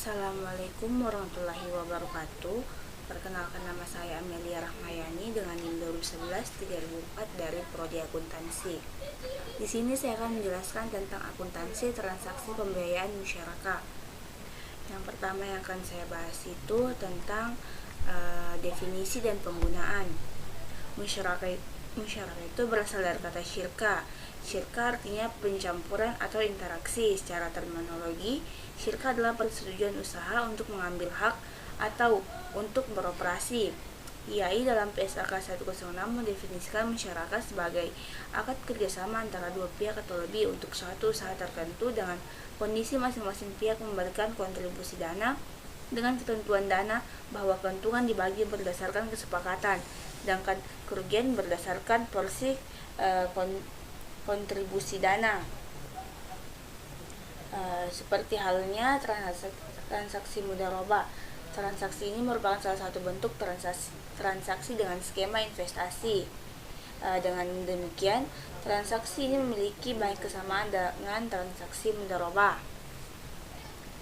Assalamualaikum warahmatullahi wabarakatuh. Perkenalkan, nama saya Amelia Rahmayani dengan NIM 2011-3004 dari Prodi Akuntansi. Di sini saya akan menjelaskan tentang akuntansi transaksi pembiayaan musyarakah. Yang pertama yang akan saya bahas itu tentang definisi dan penggunaan. Musyarakah itu berasal dari kata syirka. Syirka artinya pencampuran atau interaksi. Secara terminologi, syirka adalah persetujuan usaha untuk mengambil hak atau untuk beroperasi. IAI dalam PSAK 106 mendefinisikan musyarakah sebagai akad kerjasama antara dua pihak atau lebih untuk suatu usaha tertentu dengan kondisi masing-masing pihak memberikan kontribusi dana dengan ketentuan dana bahwa keuntungan dibagi berdasarkan kesepakatan, sedangkan kerugian berdasarkan porsi kontribusi dana. Seperti halnya transaksi mudharabah. Transaksi ini merupakan salah satu bentuk transaksi dengan skema investasi. Dengan demikian, transaksi ini memiliki banyak kesamaan dengan transaksi mudharabah.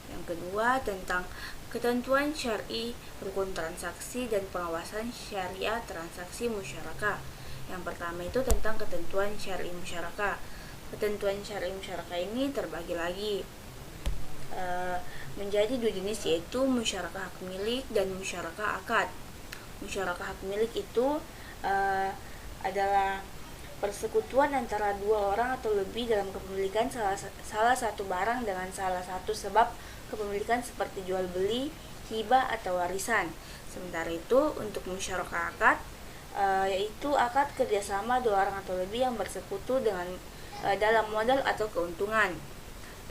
Yang kedua, tentang ketentuan syar'i rukun transaksi dan pengawasan syariah transaksi musyarakah. Yang pertama itu tentang ketentuan syar'i musyarakah. Ketentuan syar'i musyarakah ini terbagi lagi menjadi dua jenis, yaitu musyarakah hak milik dan musyarakah akad. Musyarakah hak milik itu adalah persekutuan antara dua orang atau lebih dalam kepemilikan salah satu barang dengan salah satu sebab kepemilikan seperti jual beli, hibah atau warisan. Sementara itu untuk musyarakah akad yaitu akad kerjasama dua orang atau lebih yang bersekutu dengan dalam modal atau keuntungan.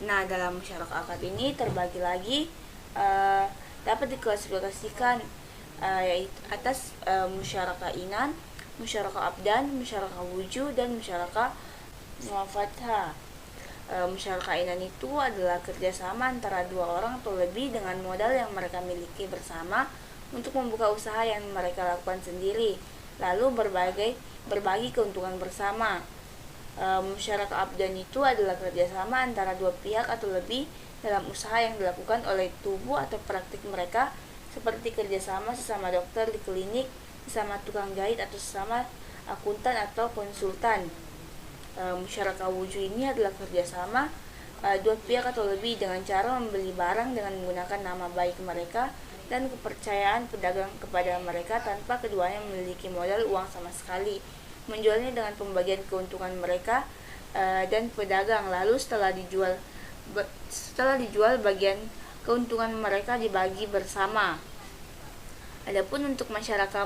Nah, dalam musyarakah akad ini terbagi lagi dapat diklasifikasikan yaitu atas musyarakah inan, musyarakah abdan, musyarakah wujud, dan musyarakah muafatah. Musyarakah inan itu adalah kerjasama antara dua orang atau lebih dengan modal yang mereka miliki bersama untuk membuka usaha yang mereka lakukan sendiri, lalu berbagi keuntungan bersama. Musyarakah abdan itu adalah kerjasama antara dua pihak atau lebih dalam usaha yang dilakukan oleh tubuh atau praktik mereka, seperti kerjasama sesama dokter di klinik, sesama tukang jahit, atau sesama akuntan atau konsultan. Musyarakah wujud ini adalah kerjasama dua pihak atau lebih dengan cara membeli barang dengan menggunakan nama baik mereka dan kepercayaan pedagang kepada mereka tanpa keduanya memiliki modal uang sama sekali, menjualnya dengan pembagian keuntungan mereka dan pedagang, lalu setelah dijual bagian keuntungan mereka dibagi bersama. Adapun untuk masyarakat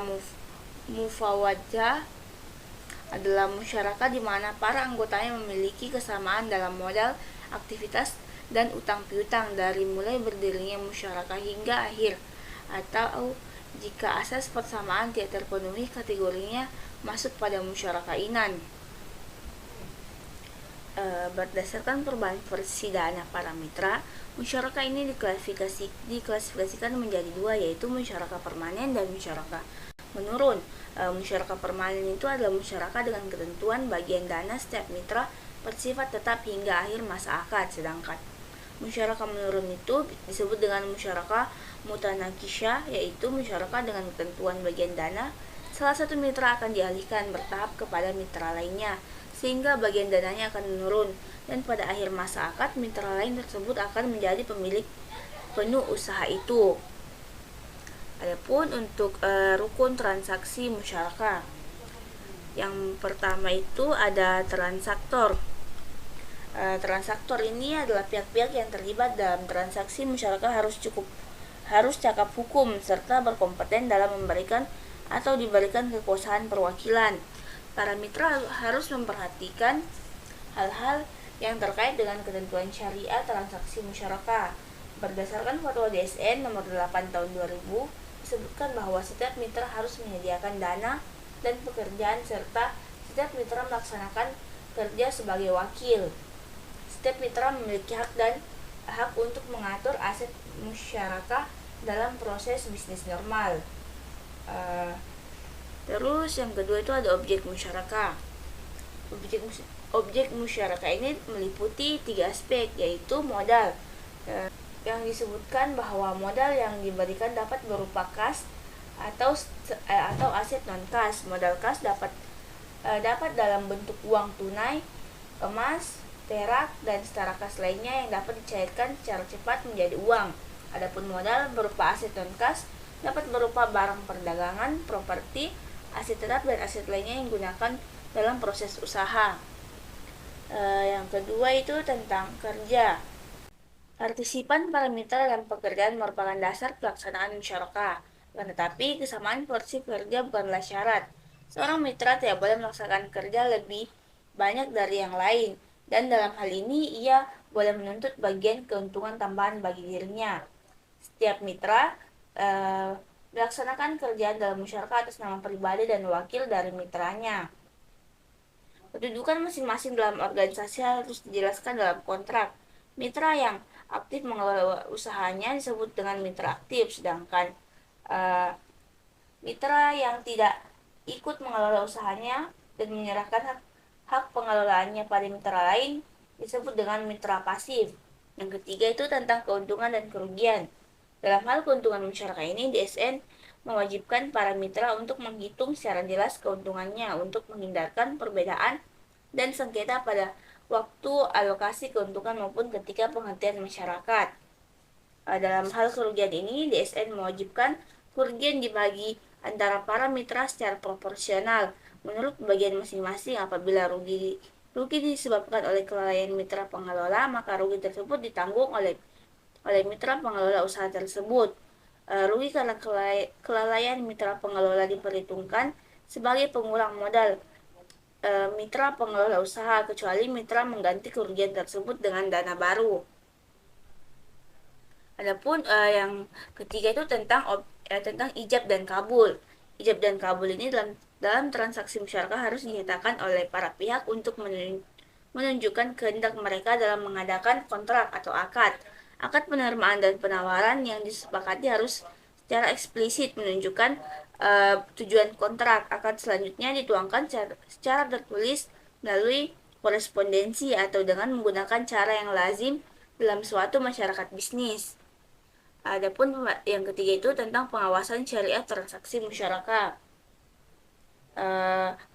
mufawadah adalah masyarakat di mana para anggotanya memiliki kesamaan dalam modal, aktivitas, dan utang piutang dari mulai berdirinya musyarakah hingga akhir, atau jika asas persamaan tidak terpenuhi kategorinya masuk pada musyarakah inan. Berdasarkan perubahan versi dana para mitra, musyarakah ini diklasifikasikan menjadi dua, yaitu musyarakah permanen dan musyarakah menurun. Musyarakah permanen itu adalah musyarakah dengan ketentuan bagian dana setiap mitra bersifat tetap hingga akhir masa akad, sedangkan musyarakah menurun itu disebut dengan musyarakah mutanakisha, yaitu musyarakah dengan ketentuan bagian dana salah satu mitra akan dialihkan bertahap kepada mitra lainnya, sehingga bagian dananya akan menurun, dan pada akhir masa akad mitra lain tersebut akan menjadi pemilik penuh usaha itu. Adapun untuk rukun transaksi musyarakah, yang pertama itu ada transaktor. Transaktor ini adalah pihak-pihak yang terlibat dalam transaksi musyarakah harus cakap hukum serta berkompeten dalam memberikan atau diberikan kekuasaan perwakilan. Para mitra harus memperhatikan hal-hal yang terkait dengan ketentuan syariah transaksi musyarakah. Berdasarkan Fatwa DSN nomor 8 tahun 2000, disebutkan bahwa setiap mitra harus menyediakan dana dan pekerjaan serta setiap mitra melaksanakan kerja sebagai wakil. Setiap mitra memiliki hak untuk mengatur aset musyarakah dalam proses bisnis normal. Terus yang kedua itu ada objek musyarakah. Objek musyarakah ini meliputi 3 aspek, yaitu modal. yang disebutkan bahwa modal yang diberikan dapat berupa kas atau aset non kas. Modal kas dapat dalam bentuk uang tunai, emas, perak, dan setara kas lainnya yang dapat dicairkan secara cepat menjadi uang. Adapun modal berupa aset non kas dapat berupa barang perdagangan, properti, aset tetap, dan aset lainnya yang digunakan dalam proses usaha. Yang kedua itu tentang kerja. Partisipan para mitra dalam pekerjaan merupakan dasar pelaksanaan musyarakah. Tetapi kesamaan porsi kerja bukanlah syarat. Seorang mitra tidak boleh melaksanakan kerja lebih banyak dari yang lain, dan dalam hal ini ia boleh menuntut bagian keuntungan tambahan bagi dirinya. Setiap mitra melaksanakan kerjaan dalam musyarakah atas nama pribadi dan wakil dari mitranya. Kedudukan masing-masing dalam organisasi harus dijelaskan dalam kontrak. Mitra yang aktif mengelola usahanya disebut dengan mitra aktif, sedangkan mitra yang tidak ikut mengelola usahanya dan menyerahkan hak pengelolaannya pada mitra lain disebut dengan mitra pasif. Yang ketiga itu tentang keuntungan dan kerugian. Dalam hal keuntungan musyarakah ini, DSN mewajibkan para mitra untuk menghitung secara jelas keuntungannya untuk menghindarkan perbedaan dan sengketa pada waktu alokasi keuntungan maupun ketika penghentian masyarakat. Dalam hal kerugian ini, DSN mewajibkan kerugian dibagi antara para mitra secara proporsional menurut bagian masing-masing. Apabila rugi disebabkan oleh kelalaian mitra pengelola, maka rugi tersebut ditanggung oleh mitra pengelola usaha tersebut. Rugi karena kelalaian mitra pengelola diperhitungkan sebagai pengulang modal mitra pengelola usaha, kecuali mitra mengganti kerugian tersebut dengan dana baru. Adapun yang ketiga itu tentang ijab dan kabul. Ijab dan kabul ini dalam transaksi musyarakah harus dinyatakan oleh para pihak untuk menunjukkan kehendak mereka dalam mengadakan kontrak atau akad. Akad penerimaan dan penawaran yang disepakati harus secara eksplisit menunjukkan tujuan kontrak. Akad selanjutnya dituangkan secara tertulis melalui korespondensi atau dengan menggunakan cara yang lazim dalam suatu masyarakat bisnis. Adapun yang ketiga itu tentang pengawasan syariah transaksi musyarakah.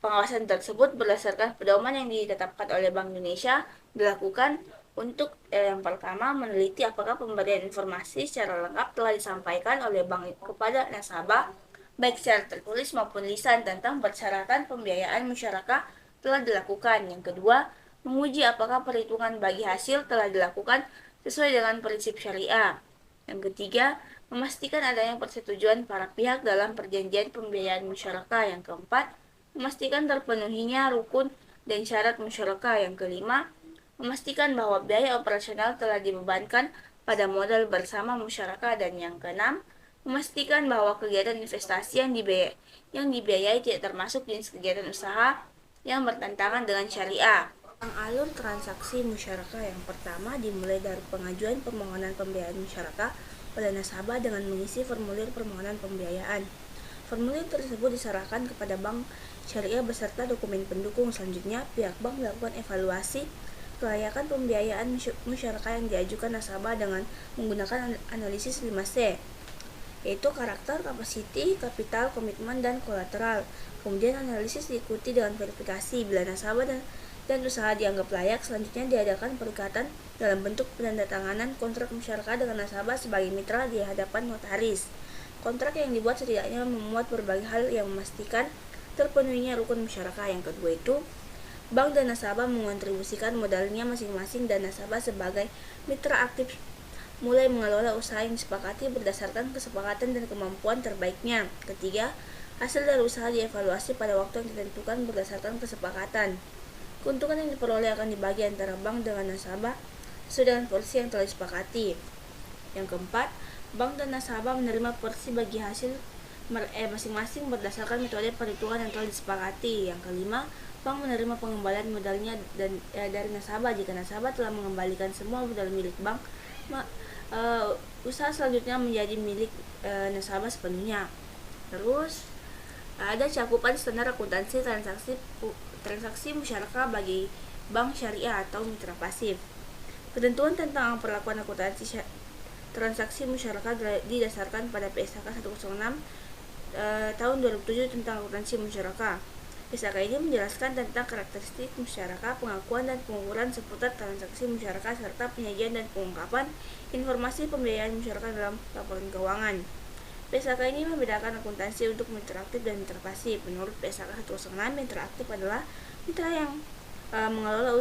Pengawasan tersebut berdasarkan pedoman yang ditetapkan oleh Bank Indonesia dilakukan untuk yang pertama meneliti apakah pemberian informasi secara lengkap telah disampaikan oleh bank kepada nasabah baik secara tertulis maupun lisan tentang persyaratan pembiayaan musyarakah telah dilakukan. Yang kedua, menguji apakah perhitungan bagi hasil telah dilakukan sesuai dengan prinsip syariah. Yang ketiga, memastikan adanya persetujuan para pihak dalam perjanjian pembiayaan musyarakah. Yang keempat, memastikan terpenuhinya rukun dan syarat musyarakah. Yang kelima, memastikan bahwa biaya operasional telah dibebankan pada modal bersama musyarakah. Dan yang keenam, memastikan bahwa kegiatan investasi yang dibiayai tidak termasuk jenis kegiatan usaha yang bertentangan dengan syariah. Alur transaksi musyarakah yang pertama dimulai dari pengajuan permohonan pembiayaan musyarakah pada nasabah dengan mengisi formulir permohonan pembiayaan. Formulir tersebut diserahkan kepada bank syariah beserta dokumen pendukung. Selanjutnya, pihak bank melakukan evaluasi kelayakan pembiayaan musyarakah yang diajukan nasabah dengan menggunakan analisis 5C, yaitu karakter, kapasiti, kapital, komitmen, dan kolateral. Kemudian analisis diikuti dengan verifikasi. Bila nasabah dan usaha dianggap layak, selanjutnya diadakan perikatan dalam bentuk penandatanganan kontrak musyarakah dengan nasabah sebagai mitra di hadapan notaris. Kontrak yang dibuat setidaknya memuat berbagai hal yang memastikan terpenuhinya rukun musyarakah. Yang kedua itu, bank dan nasabah mengontribusikan modalnya masing-masing dan nasabah sebagai mitra aktif mulai mengelola usaha yang disepakati berdasarkan kesepakatan dan kemampuan terbaiknya. Ketiga, hasil dari usaha dievaluasi pada waktu yang ditentukan berdasarkan kesepakatan. Keuntungan yang diperoleh akan dibagi antara bank dengan nasabah sesuai dengan porsi yang telah disepakati. Yang keempat, bank dan nasabah menerima porsi bagi hasil masing-masing berdasarkan metode perhitungan yang telah disepakati. Yang kelima, bank menerima pengembalian modalnya dari nasabah. Jika nasabah telah mengembalikan semua modal milik bank, usaha selanjutnya menjadi milik nasabah sepenuhnya. Terus ada cakupan standar akuntansi transaksi musyarakah bagi bank syariah atau mitra pasif. Ketentuan tentang perlakuan akuntansi transaksi musyarakah didasarkan pada PSAK 106 tahun 2007 tentang akuntansi musyarakah. PSAK ini menjelaskan tentang karakteristik musyarakah, pengakuan dan pengukuran seputar transaksi musyarakah, serta penyajian dan pengungkapan informasi pembiayaan musyarakah dalam laporan keuangan. PSAK ini membedakan akuntansi untuk mitra aktif dan mitra pasif. Menurut PSAK 106, mitra aktif adalah mitra yang mengelola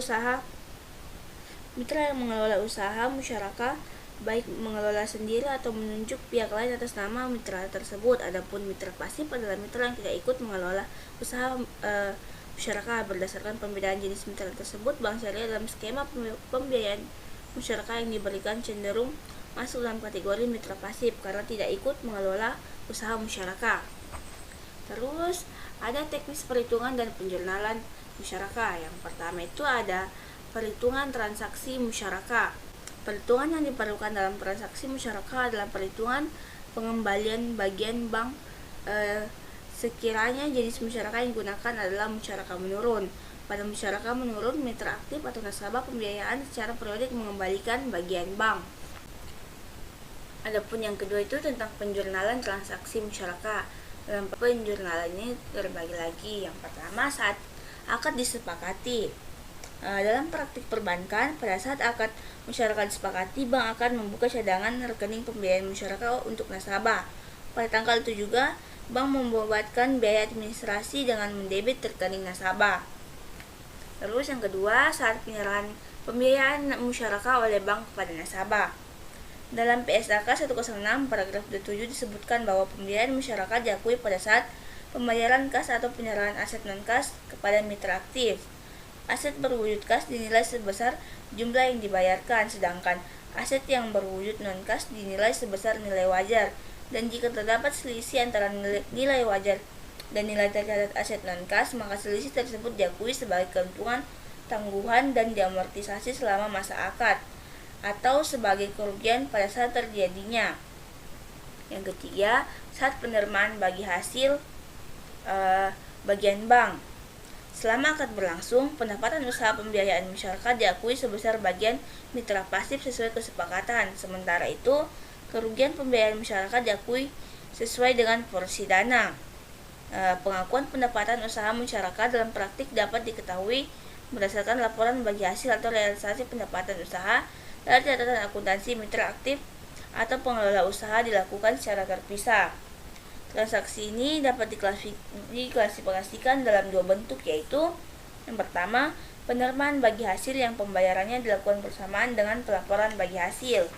usaha musyarakah, baik mengelola sendiri atau menunjuk pihak lain atas nama mitra tersebut. Adapun mitra pasif adalah mitra yang tidak ikut mengelola usaha musyarakah. Berdasarkan pembedaan jenis mitra tersebut, bank syariah dalam skema pembiayaan musyarakah yang diberikan cenderung masuk dalam kategori mitra pasif karena tidak ikut mengelola usaha musyarakah. Terus ada teknis perhitungan dan penjurnalan musyarakah. Yang pertama itu ada perhitungan transaksi musyarakah. Perhitungan yang diperlukan dalam transaksi musyarakah adalah perhitungan pengembalian bagian bank sekiranya jenis musyarakah yang digunakan adalah musyarakah menurun. Pada musyarakah menurun, mitra aktif atau nasabah pembiayaan secara periodik mengembalikan bagian bank. Adapun yang kedua itu tentang penjurnalan transaksi musyarakah. Dalam penjurnalan ini terbagi lagi. Yang pertama, saat akad disepakati. Dalam praktik perbankan, pada saat akad musyarakah disepakati, bank akan membuka cadangan rekening pembiayaan musyarakah untuk nasabah. Pada tanggal itu juga, bank membuatkan biaya administrasi dengan mendebit rekening nasabah. Terus yang kedua, saat penyerahan pembiayaan musyarakah oleh bank kepada nasabah. Dalam PSAK 106 paragraf 27 disebutkan bahwa pembiayaan musyarakah diakui pada saat pembayaran kas atau penyerahan aset non-kas kepada mitra aktif. Aset berwujud kas dinilai sebesar jumlah yang dibayarkan, sedangkan aset yang berwujud non-kas dinilai sebesar nilai wajar. Dan jika terdapat selisih antara nilai wajar dan nilai tercatat aset non-kas, maka selisih tersebut diakui sebagai keuntungan, tangguhan, dan diamortisasi selama masa akad, atau sebagai kerugian pada saat terjadinya. Yang ketiga, saat penerimaan bagi hasil bagian bank. Selama akad berlangsung, pendapatan usaha pembiayaan masyarakat diakui sebesar bagian mitra pasif sesuai kesepakatan. Sementara itu, kerugian pembiayaan masyarakat diakui sesuai dengan porsi dana. Pengakuan pendapatan usaha masyarakat dalam praktik dapat diketahui berdasarkan laporan bagi hasil atau realisasi pendapatan usaha dari catatan akuntansi mitra aktif atau pengelola usaha dilakukan secara terpisah. Transaksi ini dapat diklasifikasikan dalam dua bentuk, yaitu yang pertama, penerimaan bagi hasil yang pembayarannya dilakukan bersamaan dengan pelaporan bagi hasil.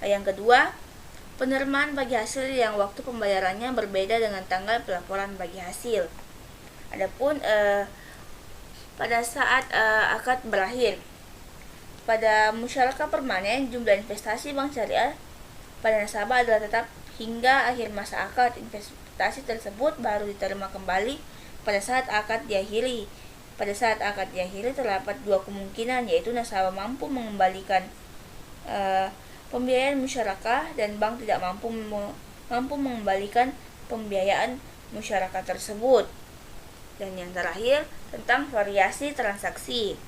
Yang kedua, penerimaan bagi hasil yang waktu pembayarannya berbeda dengan tanggal pelaporan bagi hasil. Adapun pada saat akad berakhir, pada musyarakah permanen, jumlah investasi bank syariah pada nasabah adalah tetap hingga akhir masa akad. Investasi tersebut baru diterima kembali pada saat akad diakhiri. Pada saat akad diakhiri terdapat dua kemungkinan, yaitu nasabah mampu mengembalikan pembiayaan musyarakah dan bank tidak mampu mengembalikan pembiayaan musyarakah tersebut. Dan yang terakhir tentang variasi transaksi.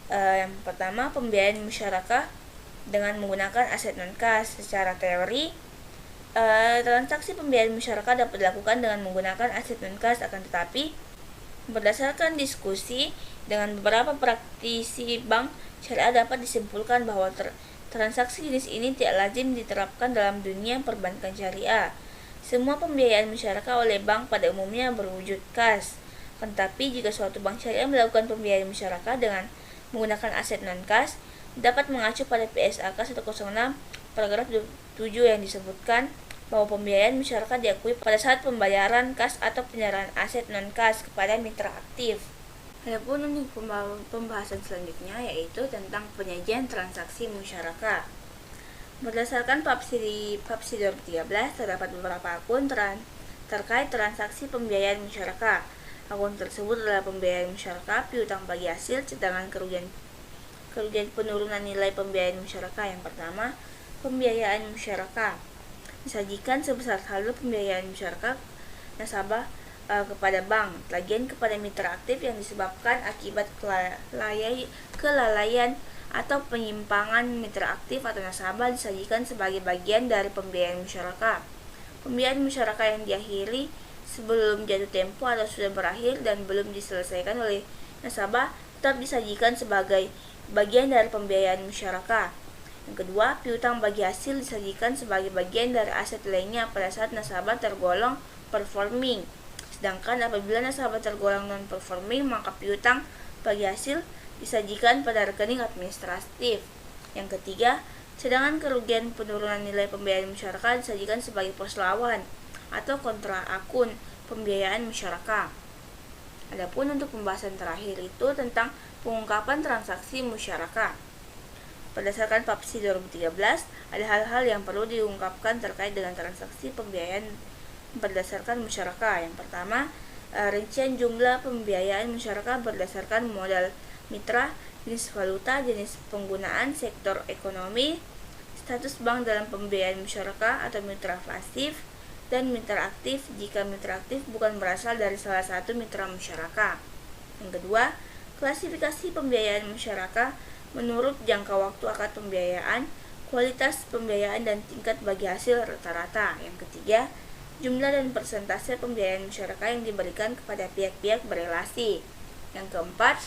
Yang pertama, pembiayaan musyarakah dengan menggunakan aset non-kas. Secara teori, transaksi pembiayaan musyarakah dapat dilakukan dengan menggunakan aset non-kas, akan tetapi berdasarkan diskusi dengan beberapa praktisi bank syariah dapat disimpulkan bahwa transaksi jenis ini tidak lazim diterapkan dalam dunia perbankan syariah. Semua pembiayaan musyarakah oleh bank pada umumnya berwujud kas. Tetapi jika suatu bank syariah melakukan pembiayaan musyarakah dengan menggunakan aset non-kas, dapat mengacu pada PSAK 106 paragraf 7 yang disebutkan bahwa pembiayaan masyarakat diakui pada saat pembayaran kas atau penyerahan aset non-kas kepada mitra aktif. Adapun untuk pembahasan selanjutnya yaitu tentang penyajian transaksi musyarakah. Berdasarkan Papsidor 13 terdapat beberapa akun terkait transaksi pembiayaan musyarakah. Akun tersebut adalah pembiayaan musyarakah, piutang bagi hasil, cadangan kerugian penurunan nilai pembiayaan musyarakah. Yang pertama, pembiayaan musyarakah disajikan sebesar saldo pembiayaan musyarakah nasabah kepada bank, tagihan kepada mitra aktif yang disebabkan akibat kelalaian atau penyimpangan mitra aktif atau nasabah disajikan sebagai bagian dari pembiayaan musyarakah. Pembiayaan musyarakah yang diakhiri sebelum jatuh tempo atau sudah berakhir dan belum diselesaikan oleh nasabah tetap disajikan sebagai bagian dari pembiayaan musyarakah. Yang kedua, piutang bagi hasil disajikan sebagai bagian dari aset lainnya pada saat nasabah tergolong performing. Sedangkan apabila nasabah tergolong non-performing, maka piutang bagi hasil disajikan pada rekening administratif. Yang ketiga, cadangan kerugian penurunan nilai pembiayaan musyarakah disajikan sebagai pos lawan atau kontra akun pembiayaan musyarakah. Adapun untuk pembahasan terakhir itu tentang pengungkapan transaksi musyarakah. Berdasarkan PAPSI 2013, ada hal-hal yang perlu diungkapkan terkait dengan transaksi pembiayaan berdasarkan musyarakah. Yang pertama, rincian jumlah pembiayaan musyarakah berdasarkan modal mitra, jenis valuta, jenis penggunaan, sektor ekonomi, status bank dalam pembiayaan musyarakah atau mitra pasif, dan mitra aktif jika mitra aktif bukan berasal dari salah satu mitra musyarakah. Yang kedua, klasifikasi pembiayaan musyarakah menurut jangka waktu akad pembiayaan, kualitas pembiayaan, dan tingkat bagi hasil rata-rata. Yang ketiga, jumlah dan persentase pembiayaan musyarakah yang diberikan kepada pihak-pihak berelasi. Yang keempat,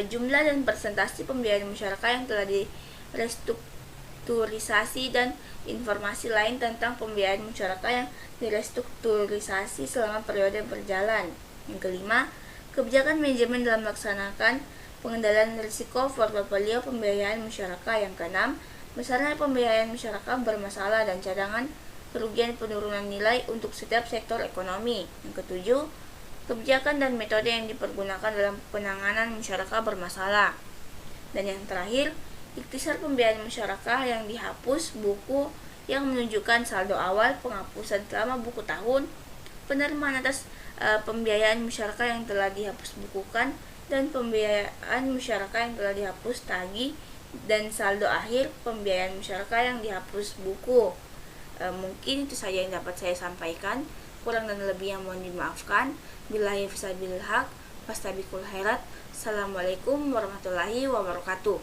jumlah dan persentase pembiayaan musyarakah yang telah direstrukturisasi dan informasi lain tentang pembiayaan musyarakah yang direstrukturisasi selama periode berjalan. Yang kelima, kebijakan manajemen dalam melaksanakan pengendalian risiko portofolio pembiayaan musyarakah. Yang keenam, besarnya pembiayaan musyarakah bermasalah dan cadangan kerugian penurunan nilai untuk setiap sektor ekonomi. Yang ketujuh, kebijakan dan metode yang dipergunakan dalam penanganan musyarakah bermasalah. Dan yang terakhir, ikhtisar pembiayaan musyarakah yang dihapus, buku yang menunjukkan saldo awal, penghapusan selama buku tahun, penerimaan atas pembiayaan musyarakah yang telah dihapus bukukan, dan pembiayaan musyarakah yang telah dihapus tagih, dan saldo akhir pembiayaan musyarakah yang dihapus buku. Mungkin itu saja yang dapat saya sampaikan. Kurang dan lebihnya mohon dimaafkan. Billahi fisabilil haq, fastabiqul khairat. Assalamualaikum warahmatullahi wabarakatuh.